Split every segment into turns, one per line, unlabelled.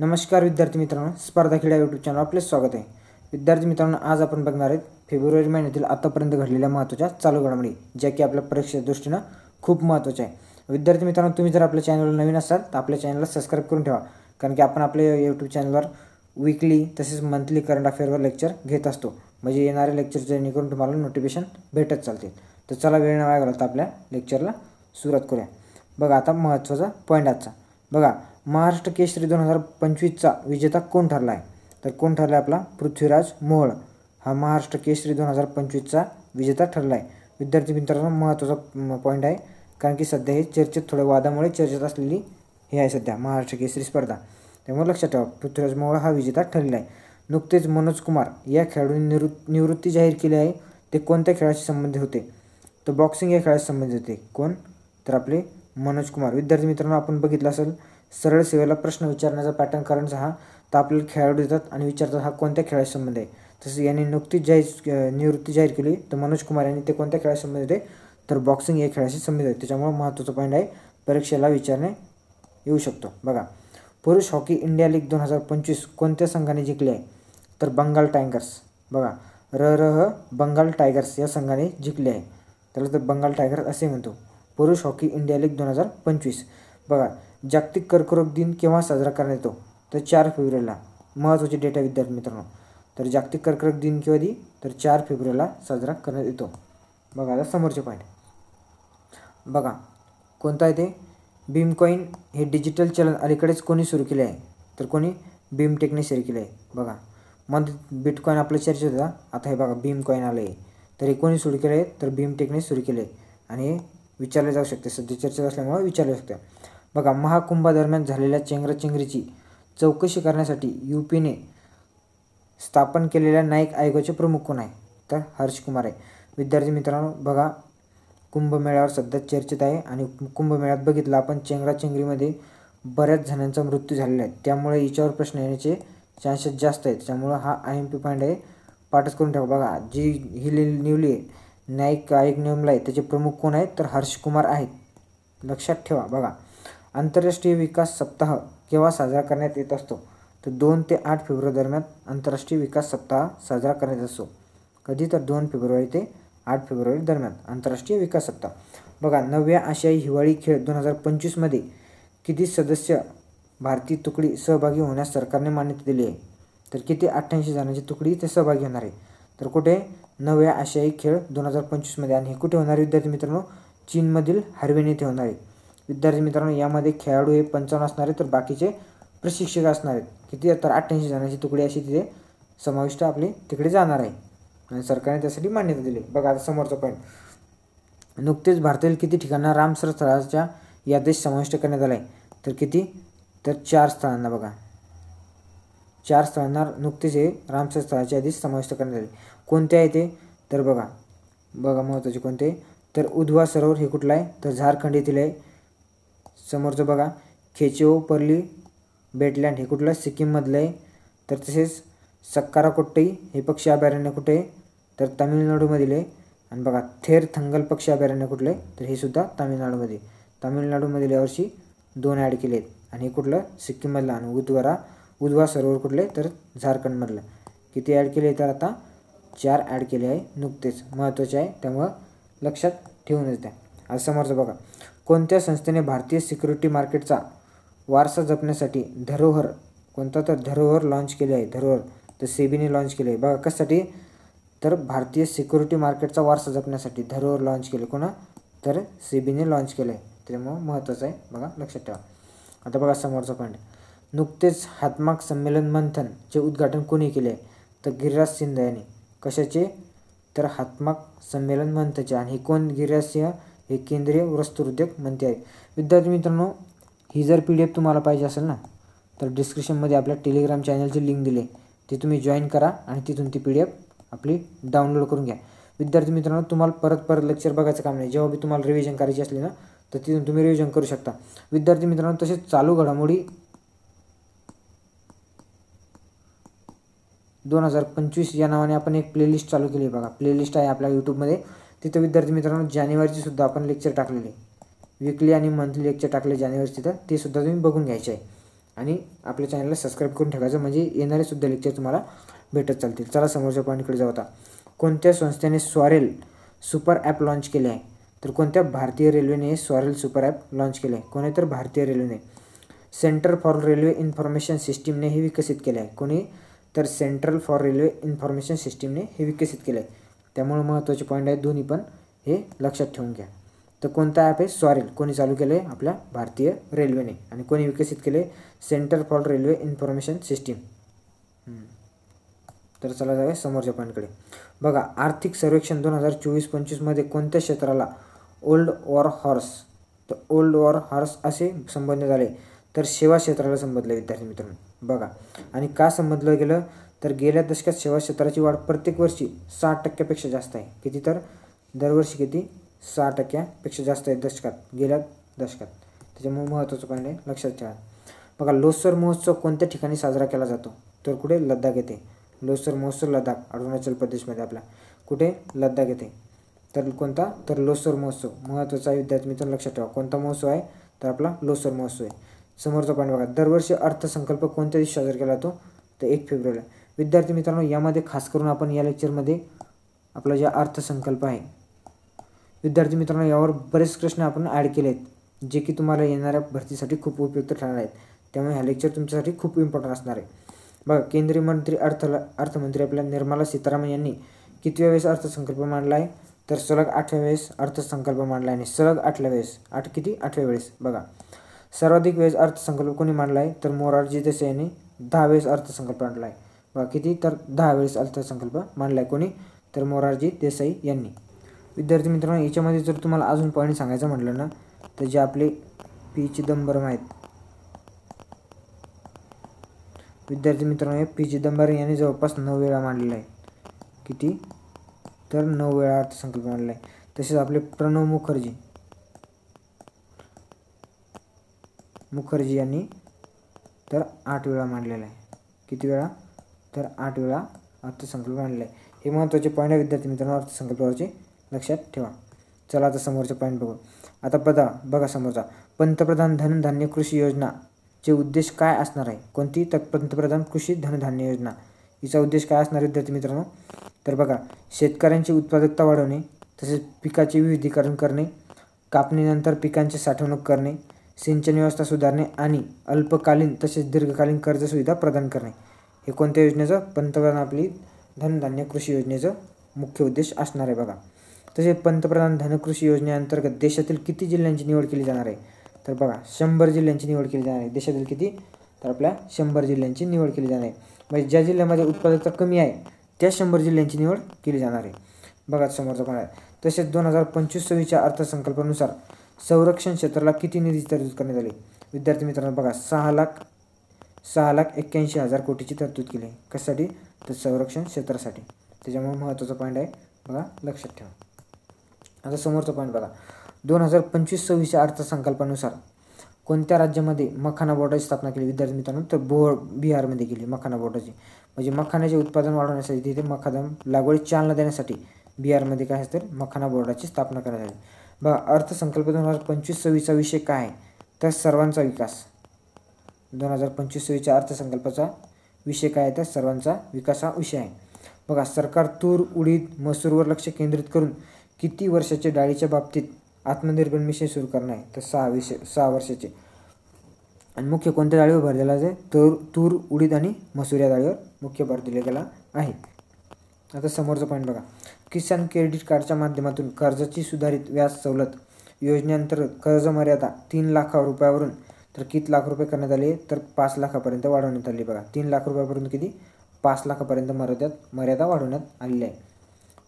नमस्कार विद्यार्थी मित्रांनो, स्पर्धा क्रीडा यूट्यूब चॅनल आपले स्वागत आहे. विद्यार्थी मित्रांनो, आज आपण बघणार आहोत फेब्रुवारी महिन्यातील आतापर्यंत घडलेल्या महत्त्वाच्या चालू घडामोडी, ज्या की आपल्या परीक्षेच्या दृष्टीने खूप महत्त्वाच्या आहे. विद्यार्थी मित्रांनो, तुम्ही जर आपल्या चॅनलवर नवीन असाल तर आपल्या चॅनलला सबस्क्राइब करून ठेवा, कारण की आपण आपल्या यूट्यूब चॅनलवर वीकली तसेच मंथली करंट अफेअरवर लेक्चर घेत असतो. म्हणजे येणारे लेक्चर जेणेकरून तुम्हाला नोटिफिकेशन भेटत चालतील. तर चला वेळ न वाया घालवता आपल्या लेक्चरला सुरुवात करूया. बघा, आता महत्त्वाचा पॉईंट आजचा बघा, महाराष्ट्र केसरी 2025चा विजेता कोण ठरला आहे? तर कोण ठरला आहे? आपला पृथ्वीराज मोहोळ हा महाराष्ट्र केसरी 2025चा विजेता ठरला आहे. विद्यार्थी मित्रांनो, महत्त्वाचा पॉईंट आहे, कारण की सध्या हे चर्चेत थोड्या वादामुळे चर्चेत असलेली हे आहे सध्या महाराष्ट्र केसरी स्पर्धा. त्यामुळे लक्षात ठेवा, पृथ्वीराज मोहोळ हा विजेता ठरलेला आहे. नुकतेच मनोज कुमार या खेळाडूंनी निवृत्ती जाहीर केली आहे. ते कोणत्या खेळाशी संबंधित होते? तर बॉक्सिंग या खेळाशी संबंधित होते. कोण? तर आपले मनोज कुमार. विद्यार्थी मित्रांनो, आपण बघितलं असेल सरळ सेवेला प्रश्न विचारण्याचा पॅटर्न करण्याचा हा, तर आपल्याला खेळाडू देतात आणि विचारतात हा कोणत्या खेळाशी संबंध आहे. तसं यांनी नुकतीच निवृत्ती जाहीर केली. तर मनोज कुमार यांनी ते कोणत्या खेळाशी संबंधित आहे? तर बॉक्सिंग या खेळाशी संबंधित आहे. त्याच्यामुळे महत्त्वाचा पॉईंट आहे, परीक्षेला विचारणे येऊ शकतो. बघा, पुरुष हॉकी इंडिया लीग 2025 कोणत्या संघाने जिंकले आहे? तर बंगाल टायगर्स. बघा, बंगाल टायगर्स या संघाने जिंकले आहे. त्याला तर बंगाल टायगर्स असे म्हणतो. पुरुष हॉकी इंडिया लीग 2025. बघा, जागतिक कर्करोग दिन केव्हा साजरा करण्यात येतो? तर 4 फेब्रुवारीला. महत्त्वाचे डेटा विद्यार्थी मित्रांनो. तर जागतिक कर्करोग दिन केव्हा? तर 4 फेब्रुवारीला साजरा करण्यात येतो. बघा, आता समोरचे पॉईंट बघा, कोणता आहे ते? भीमकॉईन हे डिजिटल चलन अलीकडेच कोणी सुरू केले आहे? तर कोणी? भीमटेकने सुरू केले आहे. बघा, मग बिटकॉईन आपल्या चर्चेत होता, आता हे बघा भीमकॉईन आले आहे. तर हे कोणी सुरू केले आहे? तर भीमटेकने सुरू केले आहे. आणि हे विचारले जाऊ शकते, सध्या चर्चेत असल्यामुळे विचारले शकते. बघा, महाकुंभादरम्यान झालेल्या चेंगराचेंगरीची चौकशी करण्यासाठी UPने स्थापन केलेल्या न्यायिक आयोगाचे प्रमुख कोण आहे? तर हर्षकुमार आहे. विद्यार्थी मित्रांनो, बघा, कुंभमेळ्यावर सध्या चर्चेत आहे आणि कुंभमेळ्यात बघितलं आपण चेंगराचेंगरीमध्ये बऱ्याच जणांचा मृत्यू झालेला आहे. त्यामुळे याच्यावर प्रश्न येण्याचे चान्सेस जास्त आहेत. त्यामुळं हा IMP पॉईंट आहे, पाठच करून ठेवा. बघा, जी ही निवली आहे न्यायिक आयोग नेमला आहे, त्याचे प्रमुख कोण आहेत? तर हर्षकुमार आहेत. लक्षात ठेवा. बघा, आंतरराष्ट्रीय विकास सप्ताह केव्हा साजरा करण्यात येत असतो? तर 2 ते 8 फेब्रुवारी दरम्यान आंतरराष्ट्रीय विकास सप्ताह साजरा करण्यात असतो. कधी? तर 2 फेब्रुवारी ते 8 फेब्रुवारी दरम्यान आंतरराष्ट्रीय विकास सप्ताह. बघा, 9व्या आशियाई हिवाळी खेळ 2025मध्ये किती सदस्य भारतीय तुकडी सहभागी होण्यास सरकारने मान्यता दिली आहे? तर किती? 88 जणांची तुकडी ते सहभागी होणार आहे. तर कुठे? 9व्या आशियाई खेळ 2025मध्ये. आणि हे कुठे होणार आहे विद्यार्थी मित्रांनो? चीनमधील हार्बिन येथे होणार आहे. विद्यार्थी मित्रांनो, यामध्ये खेळाडू हे 55 असणार आहेत, तर बाकीचे प्रशिक्षक असणार आहेत. किती? तर 88 जणांची तुकडी अशी तिथे समाविष्ट आपली तिकडे जाणार आहे आणि सरकारने त्यासाठी मान्यता दिली. बघा, आता समोरचा पॉईंट, नुकतेच भारतातील किती ठिकाणांना रामसर स्थळाच्या यादीत समाविष्ट करण्यात आला आहे? तर किती? तर 4 स्थळांना. बघा, 4 स्थळांना नुकतेच हे रामसर स्थळाच्या यादीत समाविष्ट करण्यात आले. कोणते आहे ते? तर बघा महत्त्वाचे कोणते? तर उधवा सरोवर हे कुठलं आहे? तर झारखंड येथील आहे. समोरचं बघा, खेचेओ पर्ली बेटलँड हे कुठलं? सिक्कीममधलं आहे. तर तसेच सक्काराकोट्टई हे पक्षी अभयारण्य कुठे आहे? तर तामिळनाडूमधील आहे. आणि बघा, थेर थंगल पक्षी अभयारण्य कुठलं आहे? तर हे सुद्धा तामिळनाडूमध्ये. तामिळनाडूमधील यावर्षी 2 ॲड केले आहेत. आणि हे कुठलं? सिक्कीममधलं. आणि उधवा सरोवर कुठले? तर झारखंडमधलं. किती ॲड केले? तर आता 4 ॲड केले आहे नुकतेच. महत्त्वाचे आहे, त्यामुळं लक्षात ठेवूनच द्या. आज समोरचं बघा, कोणत्या संस्थेने भारतीय सिक्युरिटी मार्केटचा वारसा जपण्यासाठी धरोहर कोणता? तर धरोहर लॉन्च केले आहे. धरोहर तर सेबीने लॉन्च केले आहे. बघा, कशासाठी? तर भारतीय सिक्युरिटी मार्केटचा वारसा जपण्यासाठी धरोहर लॉन्च केले. कोणा? तर सेबीने लॉन्च केलं आहे. त्यामुळं महत्त्वाचं आहे, बघा, लक्षात ठेवा. आता बघा समोरचा पॉईंट, नुकतेच हातमाग संमेलन मंथनचे उद्घाटन कोणी केले आहे? तर गिरिराज सिंह यांनी. कशाचे? तर हातमाग संमेलन मंथनचे. आणि हे कोण? गिरिराज सिंह हे केंद्रीय वस्त्रोद्योग मंत्री आहेत. विद्यार्थी मित्रांनो, ही जर PDF तुम्हाला पाहिजे असेल ना, तर डिस्क्रिप्शनमध्ये आपल्या टेलिग्राम चॅनलची लिंक दिली आहे, ती तुम्ही जॉईन करा आणि तिथून ती PDF आपली डाउनलोड करून घ्या. विद्यार्थी मित्रांनो, तुम्हाला परत लेक्चर बघायचं काम नाही. जेव्हा बी तुम्हाला रिव्हिजन करायची असली ना, तर तिथून तुम्ही रिव्हिजन करू शकता. विद्यार्थी मित्रांनो, तसेच चालू घडामोडी 2025 या नावाने आपण एक प्लेलिस्ट चालू केली आहे. बघा, प्लेलिस्ट आहे आपल्या यूट्यूबमध्ये. तिथं विद्यार्थी मित्रांनो, जानेवारीची सुद्धा आपण लेक्चर टाकलेले, वीकली आणि मंथली लेक्चर टाकले जानेवारीची, तिथं ते सुद्धा तुम्ही बघून घ्यायचे आहे. आणि आपल्या चॅनलला सबस्क्राईब करून ठेवायचं, म्हणजे येणारे सुद्धा लेक्चर तुम्हाला भेटत चालतील. चला समोरच्या पॉईंटकडे जाऊ. आता कोणत्या संस्थेने स्वारेल सुपर ॲप लॉन्च केले आहे? तर कोणत्या भारतीय रेल्वेने स्वारेल सुपर ॲप लॉन्च केले आहे? कोणी? तर भारतीय रेल्वेने. सेंटर फॉर रेल्वे इन्फॉर्मेशन सिस्टीमने हे विकसित केले आहे. कोणी? तर सेंट्रल फॉर रेल्वे इन्फॉर्मेशन सिस्टीमने हे विकसित केले आहे. त्यामुळे महत्त्वाचे पॉईंट आहेत दोन्ही, पण हे लक्षात ठेवून घ्या. तर कोणता ॲप आहे? स्वारेल. कोणी चालू केलं आहे? आपल्या भारतीय रेल्वेने. आणि कोणी विकसित केले? Centre for railway information system. तर चला जाऊया समोरच्या पॉईंटकडे. बघा, आर्थिक सर्वेक्षण 2024-25मध्ये कोणत्या क्षेत्राला ओल्ड वॉर हॉर्स, तर ओल्ड वॉर हॉर्स असे संबोधण्यात आले? तर सेवा क्षेत्राला संबोधले विद्यार्थी मित्रांनो. बघा, आणि का संबोधलं गेलं? तर गेल्या दशकात सेवा क्षेत्राची वाढ प्रत्येक वर्षी 6% जास्त आहे. किती? तर दरवर्षी किती? 6% जास्त आहे दशकात, गेल्या दशकात. त्याच्यामुळे महत्त्वाचं पॉईंट आहे, लक्षात ठेवा. बघा, लोसर महोत्सव कोणत्या ठिकाणी साजरा केला जातो? तर कुठे? लडाख येथे. लोसर महोत्सव लडाख, अरुणाचल प्रदेशमध्ये आपला. कुठे? लडाख येथे. तर कोणता? तर लोसर महोत्सव. महत्त्वाचा आहे विद्यार्थी मित्रांनो, लक्षात ठेवा. कोणता महोत्सव आहे? तर आपला लोसर महोत्सव आहे. समोरचा पॉईंट बघा, दरवर्षी अर्थसंकल्प कोणत्या दिवशी साजरा केला जातो? तर 1 फेब्रुवारीला. विद्यार्थी मित्रांनो, यामध्ये खास करून आपण या लेक्चरमध्ये आपला जे अर्थसंकल्प आहे विद्यार्थी मित्रांनो, यावर बरेच प्रश्न आपण ॲड केले आहेत, जे की तुम्हाला येणाऱ्या भरतीसाठी खूप उपयुक्त ठरणार आहेत. त्यामुळे हा लेक्चर तुमच्यासाठी खूप इम्पॉर्टंट असणार आहे. बघा, केंद्रीय मंत्री अर्थमंत्री आपल्या निर्मला सीतारामन यांनी कितव्या वेळेस अर्थसंकल्प मांडला आहे? तर सलग 8व्या वेळेस अर्थसंकल्प मांडला आहे. आणि सलग 8व्या वेळेस. किती? 8व्या वेळेस. बघा, सर्वाधिक वेळेस अर्थसंकल्प कोणी मांडला आहे? तर मोरारजी देसाई यांनी 10 वेळेस अर्थसंकल्प मांडला आहे. बघा, किती? तर 10 वेळेस अर्थसंकल्प मांडला आहे. कोणी? तर मोरारजी देसाई यांनी. विद्यार्थी मित्रांनो, याच्यामध्ये जर तुम्हाला अजून पॉईंट सांगायचं म्हटलं ना, तर जे आपले पी चिदंबरम आहेत विद्यार्थी मित्रांनो, पी चिदंबरम यांनी जवळपास 9 वेळा मांडलेला आहे. किती? तर 9 वेळा अर्थसंकल्प मांडला आहे. तसेच आपले प्रणव मुखर्जी यांनी तर 8 वेळा मांडलेला आहे. किती वेळा? तर 8 वेळा अर्थसंकल्प मांडला आहे. हे महत्त्वाचे पॉईंट आहे विद्यार्थी मित्रांनो अर्थसंकल्पावरचे, लक्षात ठेवा. चला आता समोरचा पॉईंट बघू. आता बघा समोरचा, पंतप्रधान धनधान्य कृषी योजनाचे उद्देश काय असणार आहे? कोणती? तर पंतप्रधान कृषी धनधान्य योजना. हिचा उद्देश काय असणार विद्यार्थी मित्रांनो? तर बघा, शेतकऱ्यांची उत्पादकता वाढवणे, तसेच पिकाचे विविधीकरण करणे, कापणीनंतर पिकांची साठवणूक करणे, सिंचन व्यवस्था सुधारणे आणि अल्पकालीन तसेच दीर्घकालीन कर्ज सुविधा प्रदान करणे. हे कोणत्या योजनेचं? पंतप्रधान आपली धनधान्य कृषी योजनेचं मुख्य उद्देश असणार आहे. बघा, तसेच पंतप्रधान धनकृषी योजनेअंतर्गत देशातील किती जिल्ह्यांची निवड केली जाणार आहे? तर बघा, 100 जिल्ह्यांची निवड केली जाणार आहे. देशातील किती? तर आपल्या 100 जिल्ह्यांची निवड केली जाणार आहे. म्हणजे ज्या जिल्ह्यामध्ये उत्पादकता कमी आहे त्या 100 जिल्ह्यांची निवड केली जाणार आहे. बघा समोरचा पण आहे. तसेच 2025-26च्या अर्थसंकल्पानुसार संरक्षण क्षेत्राला किती निधी तरतूद करण्यात आली? विद्यार्थी मित्रांनो बघा, 6,81,000 कोटीची तरतूद केली आहे. कशासाठी? तर संरक्षण क्षेत्रासाठी. त्याच्यामुळे महत्त्वाचा पॉईंट आहे, बघा लक्षात ठेवा. आता समोरचा पॉईंट बघा, 2025-26च्या अर्थसंकल्पानुसार कोणत्या राज्यामध्ये मखाना बोर्डाची स्थापना केली? विद्यार्थी मित्रांनो, तर बिहारमध्ये केली मखाना बोर्डाची. म्हणजे मखाण्याचे उत्पादन वाढवण्यासाठी, तिथे मखाना लागवडीस चालना देण्यासाठी बिहारमध्ये काय असतं? मखाना बोर्डाची स्थापना करण्यात आली. बघा, अर्थसंकल्प 2025-26चा विषय काय आहे? तर सर्वांचा विकास. 2025-26च्या अर्थसंकल्पाचा विषय काय आहे? तर सर्वांचा विकास हा विषय आहे. बघा, सरकार तूर, उडीद, मसूरवर लक्ष केंद्रित करून किती वर्षाचे डाळीच्या बाबतीत आत्मनिर्भर मिशन सुरू करणार आहे? तर 6 वर्षाचे. आणि मुख्य कोणत्या डाळीवर भर दिला आहे? तूर, उडीद आणि मसूर या डाळीवर मुख्य भर दिला गेला आहे. आता समोरचा पॉईंट बघा, किसान क्रेडिट कार्डच्या माध्यमातून कर्जाची सुधारित व्याज सवलत योजनेअंतर्गत कर्ज मर्यादा 3 लाख रुपयावरून तर किती लाख रुपये करण्यात आले? तर 5 लाखापर्यंत वाढवण्यात आली. बघा, 3 लाख रुपयापर्यंत किती? 5 लाखापर्यंत मर्यादा वाढवण्यात आलेली आहे.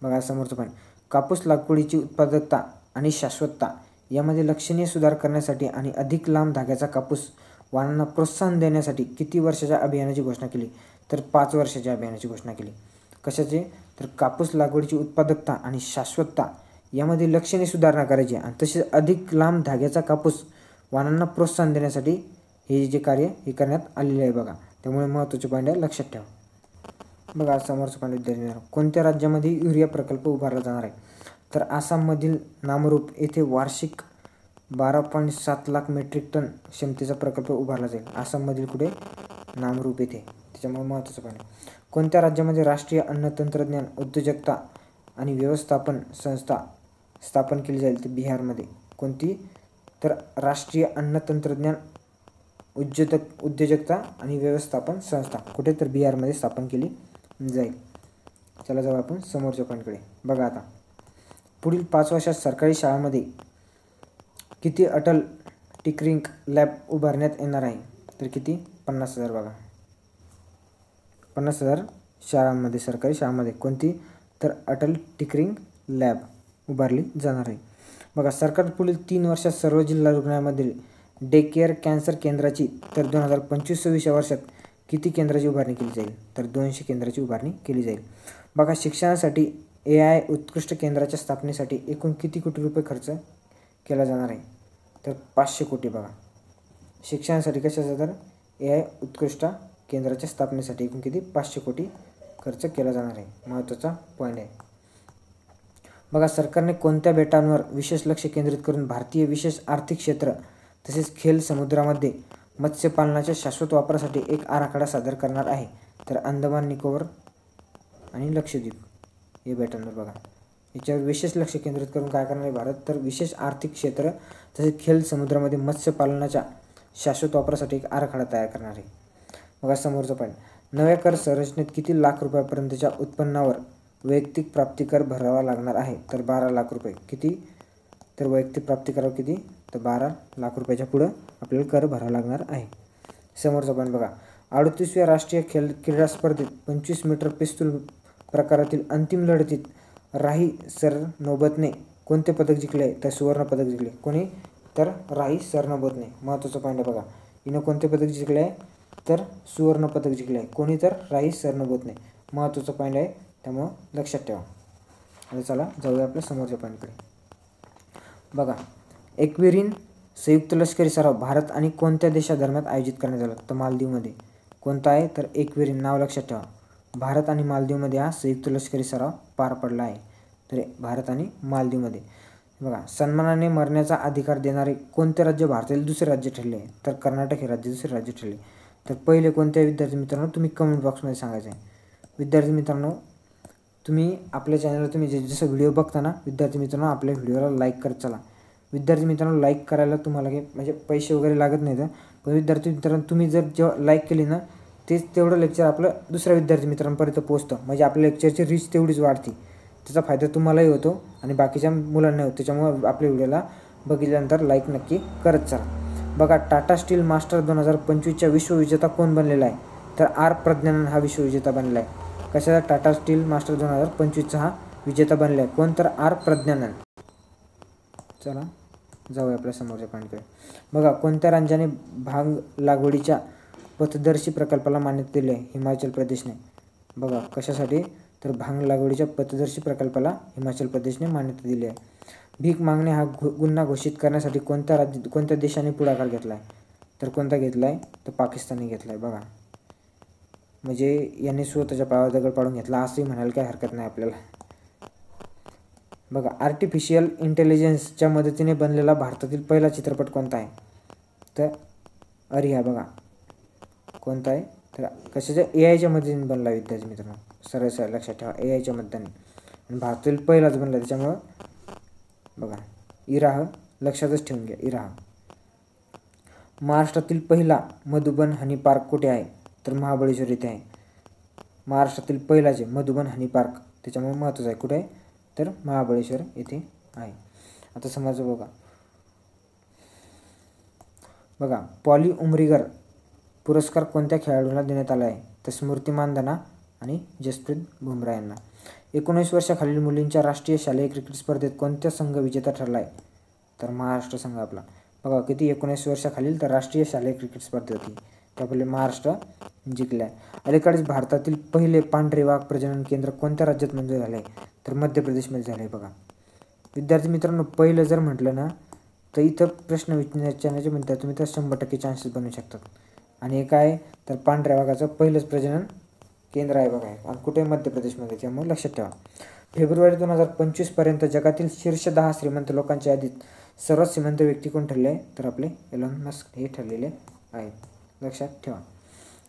बघा समोरचं पॉईंट, कापूस लागवडीची उत्पादकता आणि शाश्वतता यामध्ये लक्षणीय सुधार करण्यासाठी आणि अधिक लांब धाग्याचा कापूस वाणांना प्रोत्साहन देण्यासाठी किती वर्षाच्या अभियानाची घोषणा केली? तर 5 वर्षाच्या अभियानाची घोषणा केली. कशाचे? तर कापूस लागवडीची उत्पादकता आणि शाश्वतता यामध्ये लक्षणीय सुधारणा करायची आणि तसेच अधिक लांब धाग्याचा कापूस वाणांना प्रोत्साहन देण्यासाठी हे जे कार्य हे करण्यात आलेले आहे. बघा, त्यामुळे महत्त्वाचे पॉईंट आहे, लक्षात ठेवा. बघा समोरचं पॉईंट विद्यार्थी, कोणत्या राज्यामध्ये युरिया प्रकल्प उभारला जाणार आहे? तर आसाममधील नामरूप येथे वार्षिक 12.7 लाख मेट्रिक टन क्षमतेचा प्रकल्प उभारला जाईल. आसाममधील कुठे? नामरूप येथे. त्याच्यामुळे महत्त्वाचं पण आहे. कोणत्या राज्यामध्ये राष्ट्रीय अन्न तंत्रज्ञान उद्योजकता आणि व्यवस्थापन संस्था स्थापन केली जाईल? ते बिहारमध्ये. कोणती? तर राष्ट्रीय अन्न तंत्रज्ञान उद्योजकता आणि व्यवस्थापन संस्था कुठे? तर बिहारमध्ये स्थापन केली जाईल. चला जाऊ आपण समोरच्या पॉईंटकडे. बघा आता पुढील 5 वर्षात सरकारी शाळांमध्ये किती अटल टिंकरिंग लॅब उभारण्यात येणार आहे? तर किती? 50,000. बघा 50,000 शाळांमध्ये, सरकारी शाळांमध्ये कोणती? तर अटल टिंकरिंग लॅब उभारली जाणार आहे. बघा सरकार पुढील 3 वर्षात सर्व जिल्हा रुग्णालयामधील डे केअर कॅन्सर केंद्राची तर 2025-26 या वर्षात किती केंद्राची उभारणी केली जाईल? तर 200 केंद्राची उभारणी केली जाईल. बघा शिक्षणासाठी AI उत्कृष्ट केंद्राच्या स्थापनेसाठी एकूण किती कोटी रुपये खर्च केला जाणार आहे? तर 500 कोटी. बघा शिक्षणासाठी कशाचं? तर AI उत्कृष्ट केंद्राच्या स्थापनेसाठी एकूण किती? 500 कोटी खर्च केला जाणार आहे. महत्त्वाचा पॉईंट आहे. बघा सरकारने कोणत्या बेटांवर विशेष लक्ष केंद्रित करून भारतीय विशेष आर्थिक क्षेत्र तसेच खेल समुद्रामध्ये मत्स्यपालनाच्या शाश्वत वापरासाठी एक आराखडा सादर करणार आहे? तर अंदमान निकोबार आणि लक्षद्वीप हे बेटांवर. बघा याच्यावर विशेष लक्ष केंद्रित करून काय करणार आहे भारत? तर विशेष आर्थिक क्षेत्र तसेच खेल समुद्रामध्ये मत्स्यपालनाच्या शाश्वत वापरासाठी एक आराखडा तयार करणार आहे. बघा समोरचा पॉईंट. नव्या कर संरचनेत किती लाख रुपयापर्यंतच्या उत्पन्नावर वैयक्तिक प्राप्तिकर भरावा लागणार आहे? तर 12 लाख रुपये. किती? तर वैयक्तिक प्राप्तिकरावर किती? तर 12 लाख रुपयाच्या पुढं आपल्याला कर भरावा लागणार आहे. समोरचा पॉईंट बघा. 38व्या राष्ट्रीय क्रीडा स्पर्धेत 25 मीटर पिस्तूल प्रकारातील अंतिम लढतीत राही सरनोबतने कोणते पदक जिंकले? तर सुवर्ण पदक जिंकले. कोणी? तर राही सरनोबतने. महत्त्वाचा पॉईंट आहे. बघा हिनं कोणते पदक जिंकले आहे? तर सुवर्ण पदक जिंकले आहे. कोणी? तर राही सरनोबतने. महत्त्वाचा पॉईंट आहे, त्यामुळं लक्षात ठेवा. आता चला जाऊया आपल्या समोरच्या पॉईंटकडे. बघा एक्वेरिन संयुक्त लष्करी सराव भारत आणि कोणत्या देशादरम्यान आयोजित करण्यात आला? तर मालदीवमध्ये. कोणता आहे? तर एक्वेरिन. नाव लक्षात ठेवा. भारत आणि मालदीवमध्ये हा संयुक्त लष्करी सराव पार पडला आहे. तर भारत आणि मालदीवमध्ये. बघा सन्मानाने मरण्याचा अधिकार देणारे कोणते राज्य भारतातील दुसरे राज्य ठरले आहे? तर कर्नाटक हे राज्य दुसरे राज्य ठरले. तर पहिले कोणत्या? विद्यार्थी मित्रांनो तुम्ही कमेंट बॉक्समध्ये सांगायचं आहे. विद्यार्थी मित्रांनो तुम्ही आपल्या चॅनलला तुम्ही जसं व्हिडिओ बघताना विद्यार्थी मित्रांनो आपल्या व्हिडिओला लाईक करत चला. विद्यार्थी मित्रांनो लाईक करायला तुम्हाला काही म्हणजे पैसे वगैरे लागत नाहीत. पण विद्यार्थी मित्रांनो तुम्ही जर जेव्हा लाईक केली ना तेवढं लेक्चर आपलं दुसऱ्या विद्यार्थी मित्रांपर्यंत पोहोचतं. म्हणजे आपल्या लेक्चरची रीच तेवढीच वाढते. त्याचा फायदा तुम्हालाही होतो आणि बाकीच्या मुलांना होतो. त्याच्यामुळे आपल्या व्हिडिओला बघितल्यानंतर लाईक नक्की करत चला. बघा टाटा स्टील मास्टर 2025च्या विश्वविजेता कोण बनलेला आहे? तर आर प्रज्ञानन हा विश्वविजेता बनलेला आहे. कशाचा? टाटा स्टील मास्टर 2025चा हा विजेता बनलेला आहे. कोण? तर आर प्रज्ञानन. चला जाऊया आपल्या समोरच्या पॉईंटकडे. बघा कोणत्या राज्याने भांग लागवडीच्या पथदर्शी प्रकल्पाला मान्यता दिली आहे? हिमाचल प्रदेशने. बघा कशासाठी? तर भांग लागवडीच्या पथदर्शी प्रकल्पाला हिमाचल प्रदेशने मान्यता दिली आहे. भीक मागणे हा गुन्हा घोषित करण्यासाठी कोणत्या देशाने पुढाकार घेतला आहे? तर कोणता घेतला आहे? तर पाकिस्तानने घेतला आहे. बघा म्हणजे यांनी स्वतःच्या पायावर दगड पाडून घेतला असंही म्हणायला काही हरकत नाही आपल्याला. बघा आर्टिफिशियल इंटेलिजन्सच्या मदतीने बनलेला भारतातील पहिला चित्रपट कोणता आहे? तर अरिहा. बघा कोणता आहे? तर कशाच्या? AIच्या मदतीने बनला विद्यार्थी मित्रांनो. सरळ लक्षात ठेवा AIच्या मदतीने. आणि भारतातील पहिलाच बनला त्याच्यामुळं बघा इराह लक्षातच ठेवून घ्या. इराह. महाराष्ट्रातील पहिला मधुबन हनी पार्क कुठे आहे? तर महाबळेश्वर येथे आहे. महाराष्ट्रातील पहिला जे मधुबन हनी पार्क त्याच्यामुळे महत्त्वाचं आहे. कुठे आहे? तर महाबळेश्वर येथे आहे. आता समजा बघा पॉली उमरीगर पुरस्कार कोणत्या खेळाडूंना देण्यात आला आहे? तर स्मृती मानधना आणि जसप्रीत बुमराह यांना. 19 वर्षाखालील मुलींच्या राष्ट्रीय शालेय क्रिकेट स्पर्धेत कोणत्या संघ विजेता ठरला आहे? तर महाराष्ट्र संघ आपला. बघा किती? 19 वर्षाखालील तर राष्ट्रीय शालेय क्रिकेट स्पर्धा होती त्यापैकी महाराष्ट्र जिंकल्या. अलीकडेच भारतातील पहिले पांढरे वाघ प्रजनन केंद्र कोणत्या राज्यात मंजूर झाले? तर मध्य प्रदेशमध्ये झाले. बघा विद्यार्थी मित्रांनो पहिलं जर म्हटलं ना तर इथं प्रश्न विचारण्याचे विद्यार्थी मित्र 100% चान्सेस बनवू शकतात. आणि हे काय? तर पांढऱ्या वाघाचं पहिलंच प्रजनन केंद्र आहे. बघा आणि कुठे? मध्य प्रदेशमध्ये. त्यामुळे लक्षात ठेवा. फेब्रुवारी 2025 पर्यंत जगातील शीर्ष 10 श्रीमंत लोकांच्या यादीत सर्वात श्रीमंत व्यक्ती कोण ठरले आहे, तर आपले एलॉन मस्क हे ठरलेले आहेत, लक्षात ठेवा.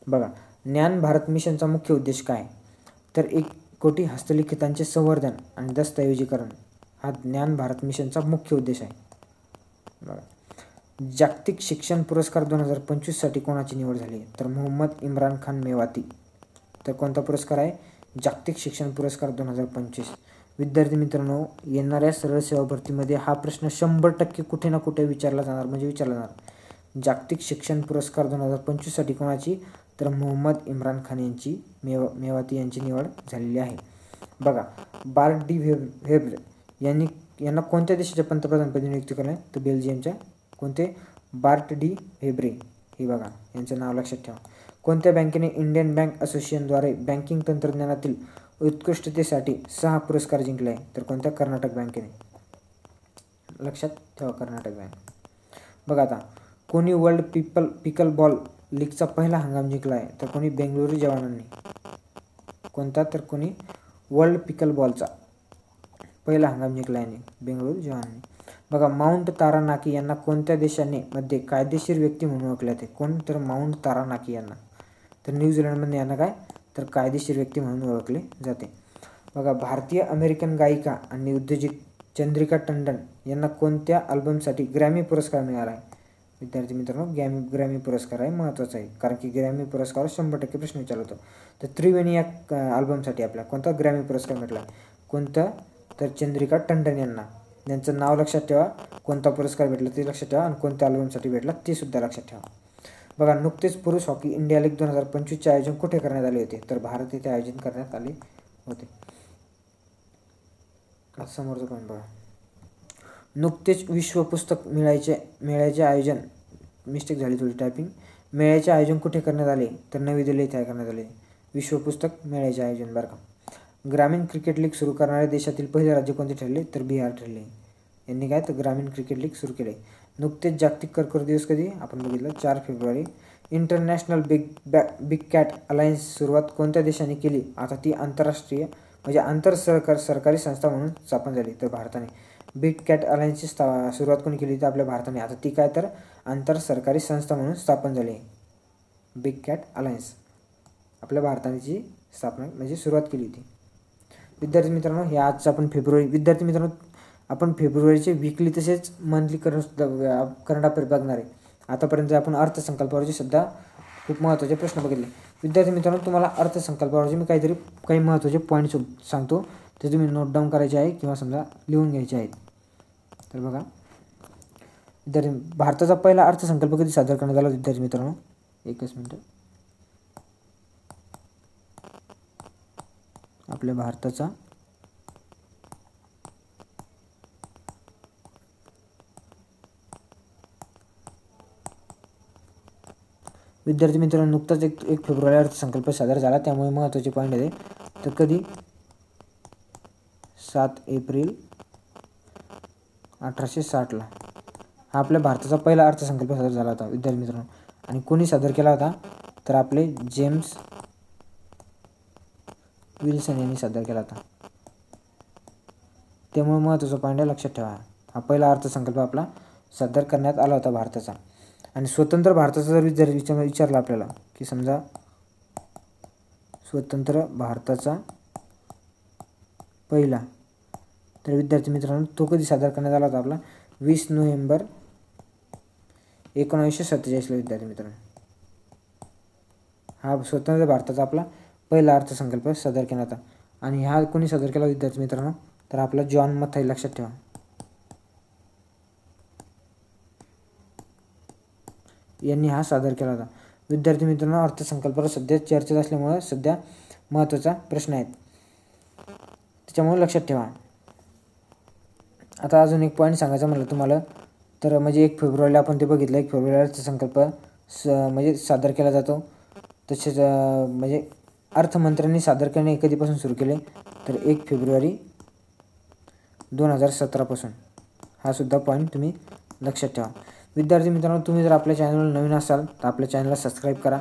बघा, ज्ञान भारत मिशनचा मुख्य उद्देश काय, तर 1 कोटी हस्तलिखितांचे संवर्धन आणि दस्तऐवजीकरण हा ज्ञान भारत मिशनचा मुख्य उद्देश आहे. बघा, जागतिक शिक्षण पुरस्कार 2025साठी कोणाची निवड झाली, तर मोहम्मद इम्रान खान मेवाती. तर कोणता पुरस्कार आहे, जागतिक शिक्षण पुरस्कार 2025. विद्यार्थी मित्रांनो, येणाऱ्या सरळ सेवा भरतीमध्ये हा प्रश्न 100% कुठे ना कुठे विचारला जाणार, म्हणजे विचारला जाणार. जागतिक शिक्षण पुरस्कार 2025साठी कोणाची, तर मोहम्मद इम्रान खान यांची मेवाती यांची निवड झालेली आहे. बघा, बार्ट डी व्हेब्रे यांना कोणत्या देशाच्या पंतप्रधानपदी नियुक्ती करण्यात, तर बेल्जियमच्या. कोणते, बार्ट डी व्हेब्रे हे बघा, यांचं नाव लक्षात ठेवा. कोणत्या बँकेने इंडियन बँक असोसिएशनद्वारे बँकिंग तंत्रज्ञानातील उत्कृष्टतेसाठी 6 पुरस्कार जिंकले आहे, तर कोणत्या, कर्नाटक बँकेने, लक्षात ठेवा, कर्नाटक बँक. बघा, आता कोणी वर्ल्ड पिकल बॉल लीगचा पहिला हंगाम जिंकला आहे, तर कोणी, बेंगळुरू जवानांनी. कोणता, तर कोणी वर्ल्ड पिकल बॉलचा पहिला हंगाम जिंकला आहे, बेंगळुरू जवानांनी. बघा, माउंट तारानाकी यांना कोणत्या देशाने मध्ये कायदेशीर व्यक्ती म्हणून ओळखले जाते, कोण, तर माउंट तारानाकी यांना. तर न्यूझीलंडमध्ये यांना काय, तर कायदेशीर व्यक्ती म्हणून ओळखले जाते. बघा, भारतीय अमेरिकन गायिका आणि उद्योजक चंद्रिका टंडन यांना कोणत्या अल्बमसाठी ग्रॅमी पुरस्कार मिळाला आहे. विद्यार्थी मित्रांनो, ग्रॅमी पुरस्कार आहे, महत्त्वाचा आहे, कारण की ग्रॅमी पुरस्कार 100% प्रश्न विचारला होतो. तर त्रिवेणी या अल्बमसाठी आपल्याला कोणता ग्रॅमी पुरस्कार भेटला, कोणता, तर चंद्रिका टंडन यांना. यांचं नाव लक्षात ठेवा, कोणता पुरस्कार भेटला ते लक्षात ठेवा, आणि कोणत्या अल्बमसाठी भेटला ते सुद्धा लक्षात ठेवा. बघा, नुकतेच पुरुष हॉकी इंडिया लीग 2025चे आयोजन कुठे करण्यात आले होते, तर भारत येथे आयोजन करण्यात आले होते. समोरचं पण बघा, नुकतेच विश्व पुस्तक मेळ्याचे आयोजन, मिस्टेक झाली थोडी टायपिंग, मेळ्याचे आयोजन कुठे करण्यात आले, तर नवी दिल्ली येथे करण्यात आले, विश्व पुस्तक मेळ्याचे आयोजन. बरं का, ग्रामीण क्रिकेट लीग सुरू करणाऱ्या देशातील पहिले राज्य कोणते ठरले, तर बिहार ठरले. यांनी काय, तर ग्रामीण क्रिकेट लीग सुरू केले. नुकतेच जागतिक कर्करोग दिवस कधी आपण बघितलं, 4 February. International big cat alliance सुरुवात कोणत्या देशाने केली, आता ती आंतरराष्ट्रीय म्हणजे सरकारी संस्था म्हणून स्थापन झाली, तर भारताने. बिग कॅट अलायन्सची सुरुवात कोणी केली, तर आपल्या भारताने. आता ती काय, तर आंतर सरकारी संस्था म्हणून स्थापन झाली. बिग कॅट अलायन्स आपल्या भारताची स्थापना म्हणजे सुरुवात केली होती. विद्यार्थी मित्रांनो, हे आजचं आपण फेब्रुवारी, विद्यार्थी मित्रांनो आपण फेब्रुवारीचे वीकली तसेच मंथली करंट अफेअर बघणार आहे. आतापर्यंत आपण अर्थसंकल्पावरचे सुद्धा खूप महत्त्वाचे प्रश्न बघितले. विद्यार्थी मित्रांनो, तुम्हाला अर्थसंकल्पावरचे मी काही महत्त्वाचे पॉईंट्स सांगतो, ते तुम्ही नोट डाऊन करायचे आहे किंवा समजा लिहून घ्यायचे आहेत. तर बघा विद्यार्थी, भारताचा पहिला अर्थसंकल्प कधी सादर करण्यात आला, विद्यार्थी मित्रांनो, एकच मिनिट. आपल्या भारताचा विद्यार्थी मित्रांनो, नुकताच 1 फेब्रुवारी अर्थसंकल्प सादर झाला, त्यामुळे महत्त्वाचे पॉईंट आहे. तर कधी, 7 एप्रिल 1860ला हा आपल्या भारताचा पहिला अर्थसंकल्प सादर झाला होता, विद्यार्थी मित्रांनो. आणि कोणी सादर केला होता, तर आपले जेम्स विल्सन यांनी सादर केला होता. त्यामुळे महत्त्वाचा पॉईंट आहे, लक्षात ठेवा. हा पहिला अर्थसंकल्प आपला सादर करण्यात आला होता भारताचा. आणि स्वतंत्र भारताचा जर विचारला आपल्याला, की समजा स्वतंत्र भारताचा पहिला, तर विद्यार्थी मित्रांनो तो कधी सादर करण्यात आला होता, आपला 20 नोव्हेंबर 1947ला. विद्यार्थी मित्रांनो, हा स्वतंत्र भारताचा आपला पहिला अर्थसंकल्प सादर केला होता. आणि हा कोणी सादर केला, विद्यार्थी मित्रांनो, तर आपला जॉन मथाई, लक्षात ठेवा. यांनी हा सादर केला होता. विद्यार्थी मित्रांनो, अर्थसंकल्पावर सध्या चर्चेत असल्यामुळे सध्या महत्त्वाचा प्रश्न आहेत, त्याच्यामुळे लक्षात ठेवा. आता अजून एक पॉईंट सांगायचा म्हटलं तुम्हाला, तर म्हणजे 1 फेब्रुवारीला आपण ते बघितलं, 1 फेब्रुवारी अर्थसंकल्प म्हणजे सादर केला जातो. तसेच म्हणजे अर्थमंत्र्यांनी सादर करणे कधीपासून सुरू केले, तर 1 फेब्रुवारी 2017पासून. हा सुद्धा पॉईंट तुम्ही लक्षात ठेवा. विद्यार्थी मित्रांनो, तुम्ही जर आपल्या चॅनलवर नवीन असाल तर आपल्या चॅनलला सबस्क्राईब करा,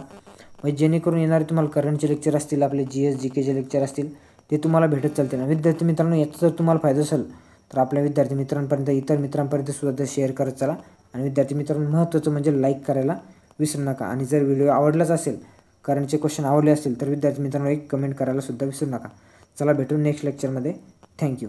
म्हणजे जेणेकरून येणारे तुम्हाला करंटचे लेक्चर असतील, आपले GS GKचे लेक्चर असतील, ते तुम्हाला भेटत चालतील. विद्यार्थी मित्रांनो, याचा जर तुम्हाला फायदा असेल तर आपल्या विद्यार्थी मित्रांपर्यंत इतर मित्रांपर्यंत सुद्धा शेअर करत चला. आणि विद्यार्थी मित्रांनो महत्त्वाचं म्हणजे लाईक करायला विसरू नका. आणि जर व्हिडिओ आवडलाच असेल, करंटचे क्वेश्चन आवडले असतील तर विद्यार्थी मित्रांनो एक कमेंट करायला सुद्धा विसरू नका. चला भेटू नेक्स्ट लेक्चरमध्ये. थँक्यू.